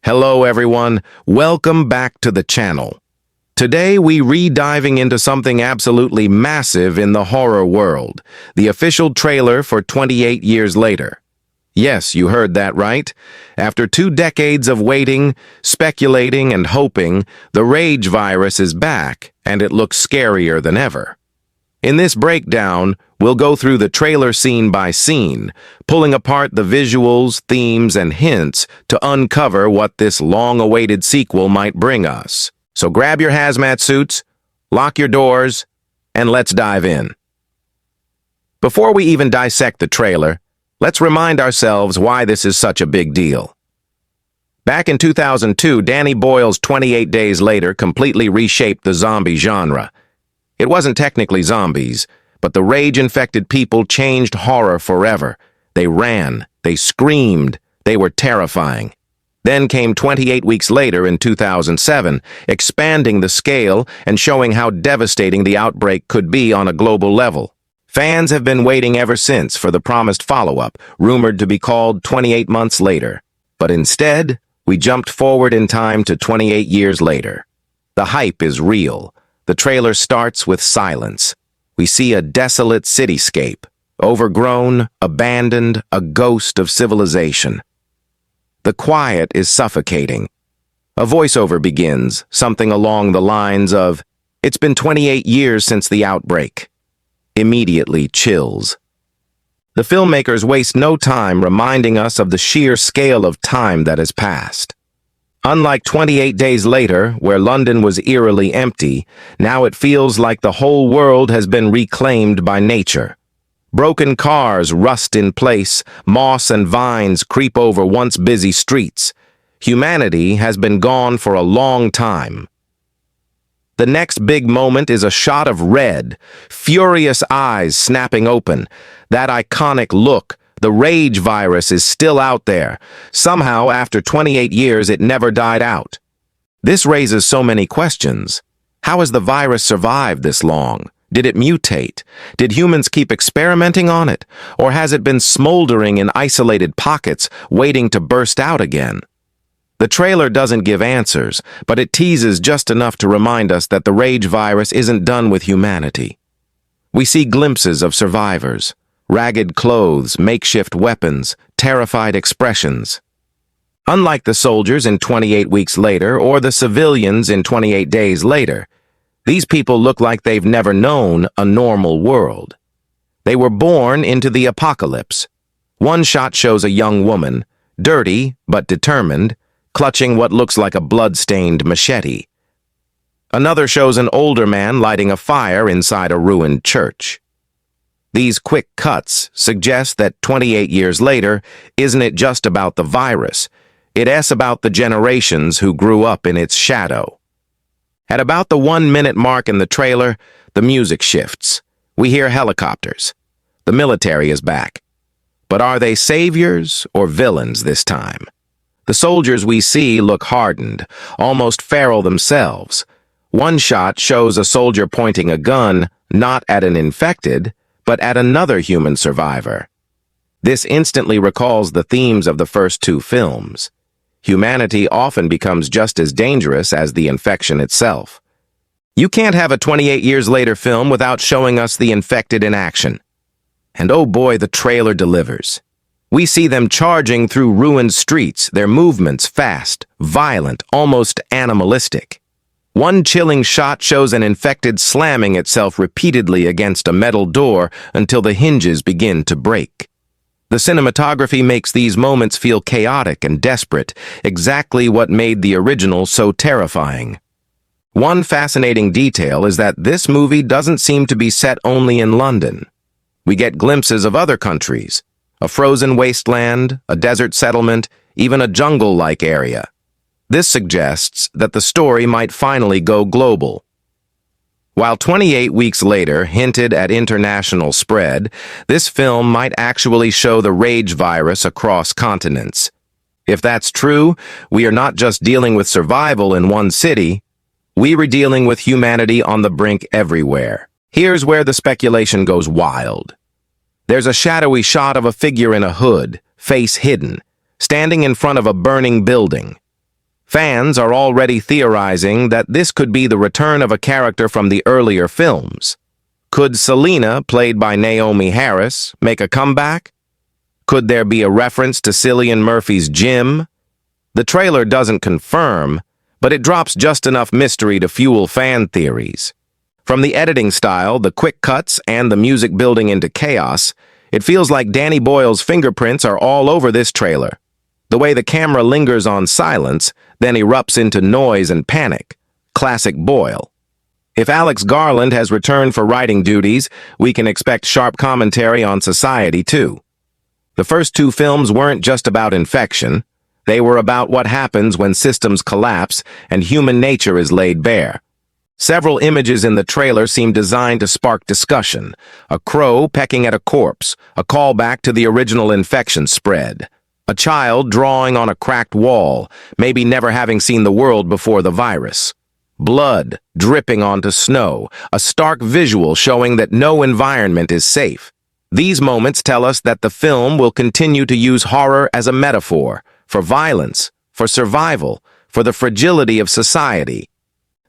Hello everyone, welcome back to the channel. Today we re-diving into something absolutely massive in the horror world, the official trailer for 28 Years Later. Yes, you heard that right. After 2 decades of waiting, speculating, and hoping, the rage virus is back, and it looks scarier than ever. In this breakdown, we'll go through the trailer scene by scene, pulling apart the visuals, themes, and hints to uncover what this long-awaited sequel might bring us. So grab your hazmat suits, lock your doors, and let's dive in. Before we even dissect the trailer, let's remind ourselves why this is such a big deal. Back in 2002, Danny Boyle's 28 Days Later completely reshaped the zombie genre. It wasn't technically zombies, but the rage-infected people changed horror forever. They ran, they screamed, they were terrifying. Then came 28 Weeks Later in 2007, expanding the scale and showing how devastating the outbreak could be on a global level. Fans have been waiting ever since for the promised follow-up, rumored to be called 28 Months Later. But instead, we jumped forward in time to 28 years later. The hype is real. The trailer starts with silence. We see a desolate cityscape, overgrown, abandoned, a ghost of civilization. The quiet is suffocating. A voiceover begins, something along the lines of, "It's been 28 years since the outbreak." Immediately chills. The filmmakers waste no time reminding us of the sheer scale of time that has passed. Unlike 28 Days Later, where London was eerily empty, now it feels like the whole world has been reclaimed by nature. Broken cars rust in place, moss and vines creep over once busy streets. Humanity has been gone for a long time. The next big moment is a shot of red, furious eyes snapping open. That iconic look. The rage virus is still out there. Somehow, after 28 years, it never died out. This raises so many questions. How has the virus survived this long? Did it mutate? Did humans keep experimenting on it? Or has it been smoldering in isolated pockets, waiting to burst out again? The trailer doesn't give answers, but it teases just enough to remind us that the rage virus isn't done with humanity. We see glimpses of survivors. Ragged clothes, makeshift weapons, terrified expressions. Unlike the soldiers in 28 Weeks Later or the civilians in 28 Days Later, these people look like they've never known a normal world. They were born into the apocalypse. One shot shows a young woman, dirty but determined, clutching what looks like a blood-stained machete. Another shows an older man lighting a fire inside a ruined church. These quick cuts suggest that 28 years later isn't it just about the virus, it's about the generations who grew up in its shadow. At about the 1-minute mark in the trailer, the music shifts. We hear helicopters. The military is back. But are they saviors or villains this time? The soldiers we see look hardened, almost feral themselves. One shot shows a soldier pointing a gun, not at an infected, but at another human survivor. This instantly recalls the themes of the first 2 films. Humanity often becomes just as dangerous as the infection itself. You can't have a 28 Years Later film without showing us the infected in action. And oh boy, the trailer delivers. We see them charging through ruined streets, their movements fast, violent, almost animalistic. One chilling shot shows an infected slamming itself repeatedly against a metal door until the hinges begin to break. The cinematography makes these moments feel chaotic and desperate, exactly what made the original so terrifying. One fascinating detail is that this movie doesn't seem to be set only in London. We get glimpses of other countries, a frozen wasteland, a desert settlement, even a jungle-like area. This suggests that the story might finally go global. While 28 Weeks Later hinted at international spread, this film might actually show the rage virus across continents. If that's true, we are not just dealing with survival in one city, we are dealing with humanity on the brink everywhere. Here's where the speculation goes wild. There's a shadowy shot of a figure in a hood, face hidden, standing in front of a burning building. Fans are already theorizing that this could be the return of a character from the earlier films. Could Selena, played by Naomi Harris, make a comeback? Could there be a reference to Cillian Murphy's gym? The trailer doesn't confirm, but it drops just enough mystery to fuel fan theories. From the editing style, the quick cuts, and the music building into chaos, it feels like Danny Boyle's fingerprints are all over this trailer. The way the camera lingers on silence, then erupts into noise and panic. Classic Boyle. If Alex Garland has returned for writing duties, we can expect sharp commentary on society too. The first two films weren't just about infection. They were about what happens when systems collapse and human nature is laid bare. Several images in the trailer seem designed to spark discussion. A crow pecking at a corpse, a callback to the original infection spread. A child drawing on a cracked wall, maybe never having seen the world before the virus. Blood dripping onto snow, a stark visual showing that no environment is safe. These moments tell us that the film will continue to use horror as a metaphor for violence, for survival, for the fragility of society.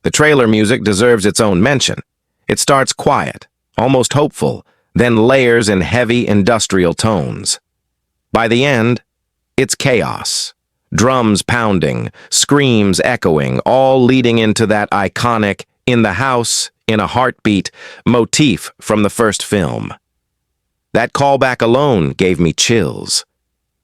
The trailer music deserves its own mention. It starts quiet, almost hopeful, then layers in heavy industrial tones. By the end, it's chaos. Drums pounding, screams echoing, all leading into that iconic "in the house, in a heartbeat" motif from the first film. That callback alone gave me chills.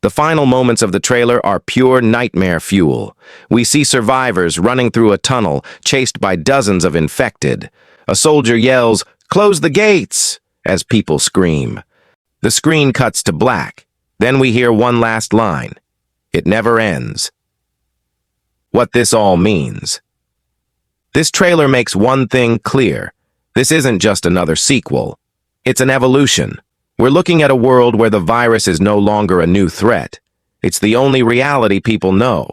The final moments of the trailer are pure nightmare fuel. We see survivors running through a tunnel, chased by dozens of infected. A soldier yells, "Close the gates!" as people scream. The screen cuts to black. Then we hear one last line. It never ends. What this all means. This trailer makes one thing clear. This isn't just another sequel. It's an evolution. We're looking at a world where the virus is no longer a new threat. It's the only reality people know.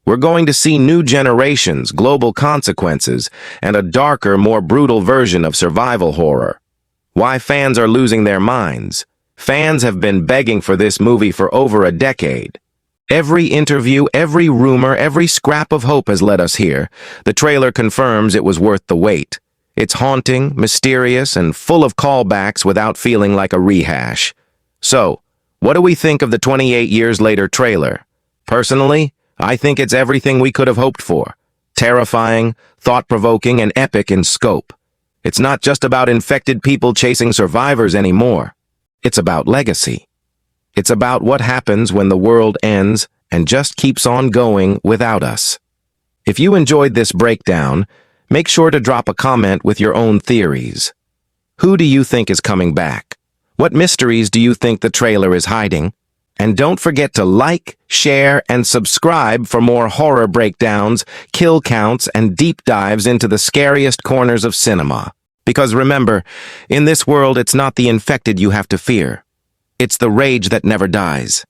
We're going to see new generations, global consequences, and a darker, more brutal version of survival horror. Why fans are losing their minds? Fans have been begging for this movie for over a decade. Every interview, every rumor, every scrap of hope has led us here. The trailer confirms it was worth the wait. It's haunting, mysterious, and full of callbacks without feeling like a rehash. So, what do we think of the 28 years later trailer? Personally, I think it's everything we could have hoped for. Terrifying, thought-provoking, and epic in scope. It's not just about infected people chasing survivors anymore. It's about legacy. It's about what happens when the world ends and just keeps on going without us. If you enjoyed this breakdown, make sure to drop a comment with your own theories. Who do you think is coming back? What mysteries do you think the trailer is hiding? And don't forget to like, share, and subscribe for more horror breakdowns, kill counts, and deep dives into the scariest corners of cinema. Because remember, in this world it's not the infected you have to fear. It's the rage that never dies.